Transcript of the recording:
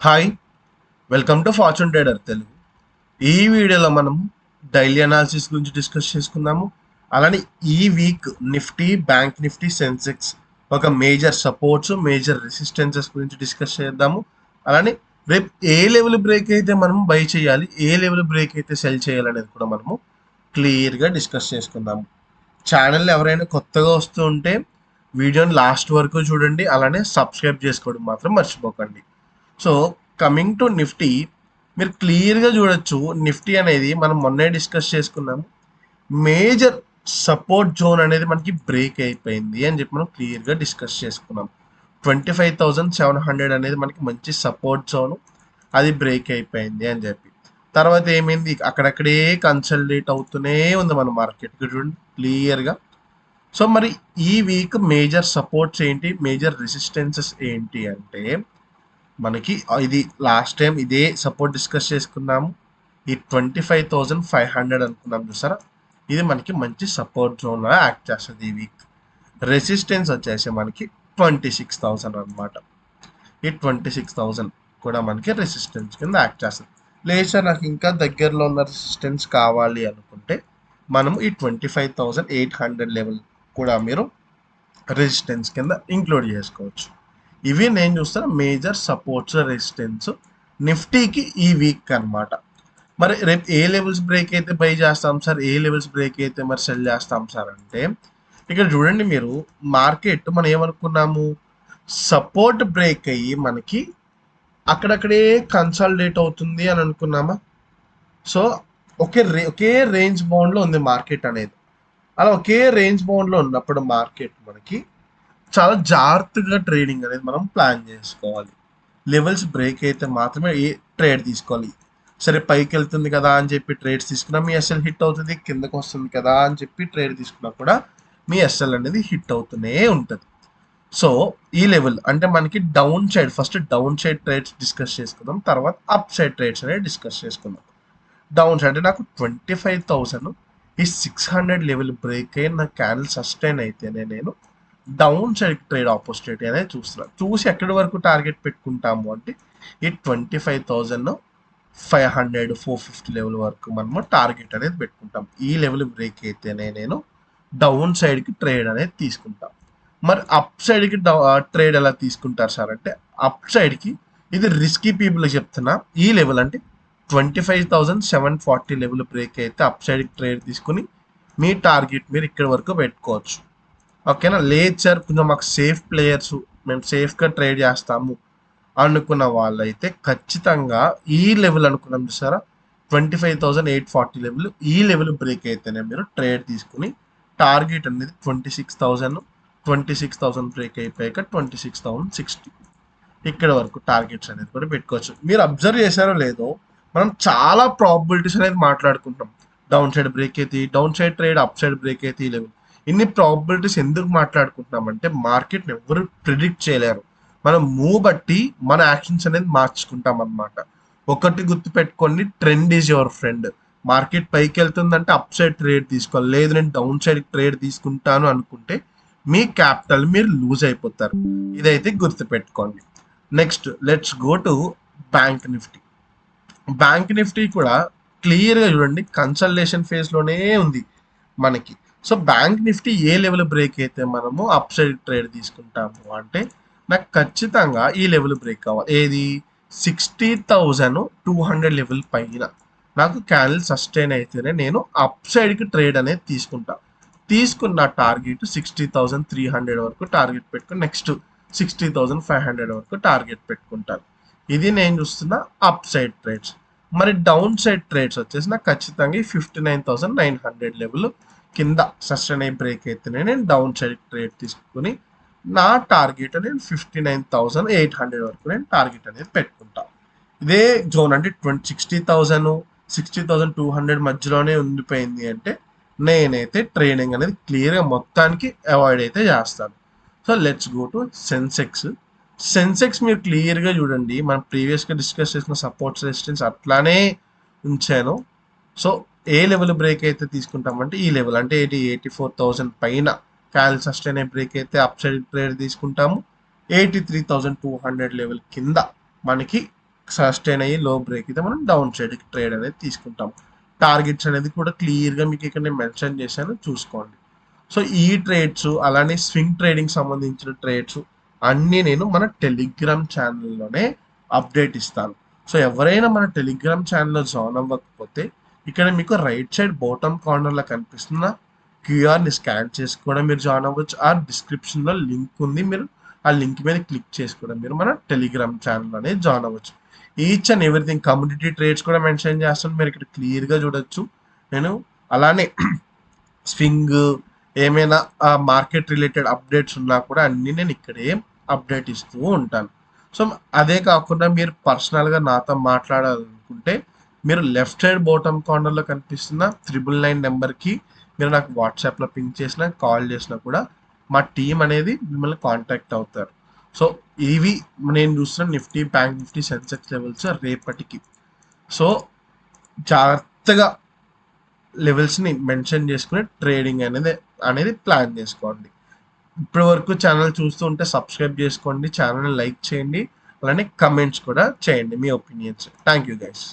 Hi, welcome to fortune trader Telugu. ఈ వీడియోలో మనం డైలీ అనాలిసిస్ గురించి డిస్కస్ చేసుకుందాము. అలానే ఈ week Nifty, bank Nifty, Sensex ఒక మేజర్ సపోర్ట్స్, మేజర్ రెసిస్టెన్సెస్ గురించి డిస్కస్ చేద్దాము. అలానే రేపు ఏ లెవెల్ బ్రేక్ అయితే మనం బై చేయాలి, ఏ లెవెల్ బ్రేక్ అయితే సెల్ చేయాలి అనేది కూడా మనము క్లియర్గా డిస్కస్ చేసుకుందాము. ఛానల్ ఎవరైనా కొత్తగా వస్తూ ఉంటే వీడియోని లాస్ట్ వరకు చూడండి. అలానే సబ్స్క్రైబ్ చేసుకోవడం మాత్రం మర్చిపోకండి. సో కమింగ్ టు నిఫ్టీ, మీరు క్లియర్గా చూడొచ్చు. నిఫ్టీ అనేది మనం మొన్నే డిస్కస్ చేసుకున్నాము. మేజర్ సపోర్ట్ జోన్ అనేది మనకి బ్రేక్ అయిపోయింది అని చెప్పి మనం క్లియర్గా డిస్కస్ చేసుకున్నాం. 25,700 అనేది మనకి మంచి సపోర్ట్ జోను, అది బ్రేక్ అయిపోయింది అని చెప్పి. తర్వాత ఏమైంది, అక్కడక్కడే కన్సల్టేట్ అవుతూనే ఉంది మన మార్కెట్ చూడండి క్లియర్గా. సో మరి ఈ వీక్ మేజర్ సపోర్ట్స్ ఏంటి, మేజర్ రెసిస్టెన్సెస్ ఏంటి అంటే మనకి ఇది లాస్ట్ టైం ఇదే సపోర్ట్ డిస్కస్ చేసుకున్నాము. ఈ 25,500 అనుకున్నాం చూసారా, ఇది మనకి మంచి సపోర్ట్ జోన్లో యాక్ట్ చేస్తుంది ఈ వీక్. రెసిస్టెన్స్ వచ్చేసి మనకి 26,000 అనమాట. ఈ 26,000 కూడా మనకి రెసిస్టెన్స్ కింద యాక్ట్ చేస్తుంది. లేదు సార్ నాకు ఇంకా దగ్గరలో ఉన్న రెసిస్టెన్స్ కావాలి అనుకుంటే మనము ఈ 25,800 లెవెల్ కూడా మీరు రెసిస్టెన్స్ కింద ఇంక్లూడ్ చేసుకోవచ్చు. ఇవి నేను చూస్తున్న మేజర్ సపోర్ట్స్, రెసిస్టెన్స్ నిఫ్టీకి ఈ వీక్ అనమాట. మరి రేపు ఏ లెవెల్స్ బ్రేక్ అయితే బై చేస్తాం సార్, ఏ లెవెల్స్ బ్రేక్ అయితే మరి సెల్ చేస్తాం సార్ అంటే ఇక్కడ చూడండి మీరు, మార్కెట్ మనం ఏమనుకున్నాము, సపోర్ట్ బ్రేక్ అయ్యి మనకి అక్కడక్కడే కన్సాలిడేట్ అవుతుంది అని అనుకున్నామా. సో ఒకే రేంజ్ బౌండ్లో ఉంది మార్కెట్ అనేది. అలా ఒకే రేంజ్ బౌండ్లో ఉన్నప్పుడు మార్కెట్ మనకి చాలా జాగ్రత్తగా ట్రేడింగ్ అనేది మనం ప్లాన్ చేసుకోవాలి. లెవెల్స్ బ్రేక్ అయితే మాత్రమే ఏ ట్రేడ్ తీసుకోవాలి. సరే పైకి వెళ్తుంది కదా అని చెప్పి ట్రేడ్స్ తీసుకున్నా మీ ఎస్ఎల్ హిట్ అవుతుంది, కిందకు వస్తుంది కదా అని చెప్పి ట్రేడ్ తీసుకున్నా కూడా మీ ఎస్ఎల్ అనేది హిట్ అవుతూనే ఉంటుంది. సో ఈ లెవెల్ అంటే మనకి down side, first down side trades discuss చేసుకుందాం, తర్వాత అప్ సైడ్ ట్రేడ్స్ అనేది డిస్కస్ చేసుకుందాం. డౌన్ సైడ్ నాకు 25,000 ఈ 600 లెవెల్ బ్రేక్ అయ్యి నా క్యాండిల్ సస్టైన్ అయితేనే నేను డౌన్ సైడ్ ట్రేడ్ ఆపర్చునిటీ అనేది చూస్తున్నాను. చూసి ఎక్కడి వరకు టార్గెట్ పెట్టుకుంటాము అంటే ఈ 25,500 450 లెవెల్ వరకు మనము టార్గెట్ అనేది పెట్టుకుంటాం. ఈ లెవెల్ బ్రేక్ అయితేనే నేను డౌన్ సైడ్కి ట్రేడ్ అనేది తీసుకుంటాం. మరి అప్ సైడ్కి ట్రేడ్ ఎలా తీసుకుంటారు సార్ అంటే, అప్ సైడ్కి ఇది రిస్కీ పీపుల్ చెప్తున్నా, ఈ లెవెల్ అంటే 25,740 లెవెల్ బ్రేక్ అయితే అప్ సైడ్కి ట్రేడ్ తీసుకుని మీ టార్గెట్ మీరు ఇక్కడి వరకు పెట్టుకోవచ్చు. ఓకేనా. లేదు సార్ కొంచెం మాకు సేఫ్ ప్లేయర్స్, మేము సేఫ్గా ట్రేడ్ చేస్తాము అనుకున్న వాళ్ళైతే ఖచ్చితంగా ఈ లెవెల్ అనుకున్నాం చూసారా, 25,840 లెవెల్, ఈ లెవెల్ బ్రేక్ అయితేనే మీరు ట్రేడ్ తీసుకుని టార్గెట్ అనేది 26,000 బ్రేక్ అయిపోయాక 26,060 ఇక్కడ వరకు టార్గెట్స్ అనేది కూడా పెట్టుకోవచ్చు. మీరు అబ్జర్వ్ చేశారో లేదో, మనం చాలా ప్రాబిలిటీస్ అనేది మాట్లాడుకుంటాం. డౌన్ సైడ్ బ్రేక్ అయితే, down side trade, up side break అయితే ఈ లెవెల్. ఇన్ని ప్రాబిలిటీస్ ఎందుకు మాట్లాడుకుంటున్నామంటే మార్కెట్ని ఎవరు ప్రిడిక్ట్ చేయలేరు. మనం మూవ్ బట్టి మన యాక్షన్స్ అనేది మార్చుకుంటాం అన్నమాట. ఒకటి గుర్తుపెట్టుకోండి, trend is your friend. Market పైకి వెళ్తుందంటే అప్ సైడ్ ట్రేడ్ తీసుకోవాలి, లేదు నేను డౌన్ సైడ్ ట్రేడ్ తీసుకుంటాను అనుకుంటే మీ క్యాపిటల్ మీరు లూజ్ అయిపోతారు. ఇదైతే గుర్తుపెట్టుకోండి. Next let's go to bank Nifty. Bank Nifty కూడా క్లియర్గా చూడండి కన్సల్టేషన్ ఫేజ్లోనే ఉంది మనకి. సో బ్యాంక్ నిఫ్టీ ఏ లెవెల్ బ్రేక్ అయితే మనము అప్ సైడ్ ట్రేడ్ తీసుకుంటాము అంటే నాకు ఖచ్చితంగా ఈ లెవెల్ బ్రేక్ కావాలి. ఏది 60,200 లెవెల్ పైన నాకు క్యాండిల్ సస్టైన్ అయితేనే నేను అప్ సైడ్కి ట్రేడ్ అనేది తీసుకున్న టార్గెట్ 60,300 వరకు టార్గెట్ పెట్టుకుని నెక్స్ట్ 60,500 వరకు టార్గెట్ పెట్టుకుంటాను. ఇది నేను చూస్తున్న అప్ సైడ్ ట్రేడ్స్. మరి డౌన్ సైడ్ ట్రేడ్స్ వచ్చేసి నాకు ఖచ్చితంగా 59,900 లెవెల్ కింద సస్టైన్ అయ్యి బ్రేక్ అయితేనే నేను డౌన్ సైడ్ ట్రేడ్ తీసుకుని నా టార్గెట్ అనేది 59,800 వరకు నేను టార్గెట్ అనేది పెట్టుకుంటాను. ఇదే జోన్ అంటే 60,000 60,200 మధ్యలోనే ఉండిపోయింది అంటే నేనైతే ట్రేడింగ్ అనేది క్లియర్గా మొత్తానికి అవాయిడ్ అయితే చేస్తాను. So let's go to Sensex. Sensex మీరు క్లియర్గా చూడండి, మనం ప్రీవియస్గా డిస్కస్ చేసిన సపోర్ట్స్ రెసిస్టెన్స్ అట్లానే ఉంచాను. సో ఏ లెవెల్ బ్రేక్ అయితే తీసుకుంటామంటే ఈ లెవెల్ అంటే 84,000 పైన క్యాల్ సస్టైన్ బ్రేక్ అయితే అప్ సైడ్ ట్రేడ్ తీసుకుంటాము. 83,200 లెవెల్ కింద మనకి సస్టైన్ అయ్యి లో బ్రేక్ అయితే మనం డౌన్ సైడ్కి ట్రేడ్ అనేది తీసుకుంటాం. టార్గెట్స్ అనేది కూడా క్లియర్గా మీకు ఇక్కడ నేను మెన్షన్ చేశాను, చూసుకోండి. సో ఈ ట్రేడ్స్ అలానే స్వింగ్ ట్రేడింగ్ సంబంధించిన ట్రేడ్స్ అన్నీ నేను మన టెలిగ్రామ్ ఛానల్లోనే అప్డేట్ ఇస్తాను. సో ఎవరైనా మన టెలిగ్రామ్ ఛానల్లో జాయిన్ అవ్వకపోతే ఇక్కడ మీకు రైట్ సైడ్ బాటమ్ కార్నర్లో కనిపిస్తున్న క్యూఆర్ని స్కాన్ చేసి కూడా మీరు జాయిన్ అవ్వచ్చు. ఆ డిస్క్రిప్షన్లో లింక్ ఉంది, మీరు ఆ లింక్ మీద క్లిక్ చేసి కూడా మీరు మన టెలిగ్రామ్ ఛానల్ అనేది జాయిన్ అవ్వచ్చు. Each and everything community trades కూడా మెన్షన్ చేస్తాను, మీరు ఇక్కడ క్లియర్గా చూడొచ్చు. నేను అలానే స్వింగ్ ఏమైనా మార్కెట్ రిలేటెడ్ అప్డేట్స్ ఉన్నా కూడా అన్నీ నేను ఇక్కడే అప్డేట్ ఇస్తూ ఉంటాను. సో అదే కాకుండా మీరు పర్సనల్గా నాతో మాట్లాడాలనుకుంటే మీరు లెఫ్ట్ సైడ్ బాటమ్ కార్నర్లో కనిపిస్తున్న 999 నెంబర్కి మీరు నాకు వాట్సాప్లో పింక్ చేసినా కాల్ చేసినా కూడా మా టీం అనేది మిమ్మల్ని కాంటాక్ట్ అవుతారు. సో ఇవి నేను చూస్తున్న Nifty, bank Nifty, Sensex levels రేపటికి. సో జాగ్రత్తగా లెవెల్స్ని మెన్షన్ చేసుకుని ట్రేడింగ్ అనేది ప్లాన్ చేసుకోండి. ఇప్పటి వరకు ఛానల్ చూస్తూ ఉంటే సబ్స్క్రైబ్ చేసుకోండి, ఛానల్ని లైక్ చేయండి, అలానే కమెంట్స్ కూడా చేయండి మీ ఒపీనియన్స్. Thank you guys.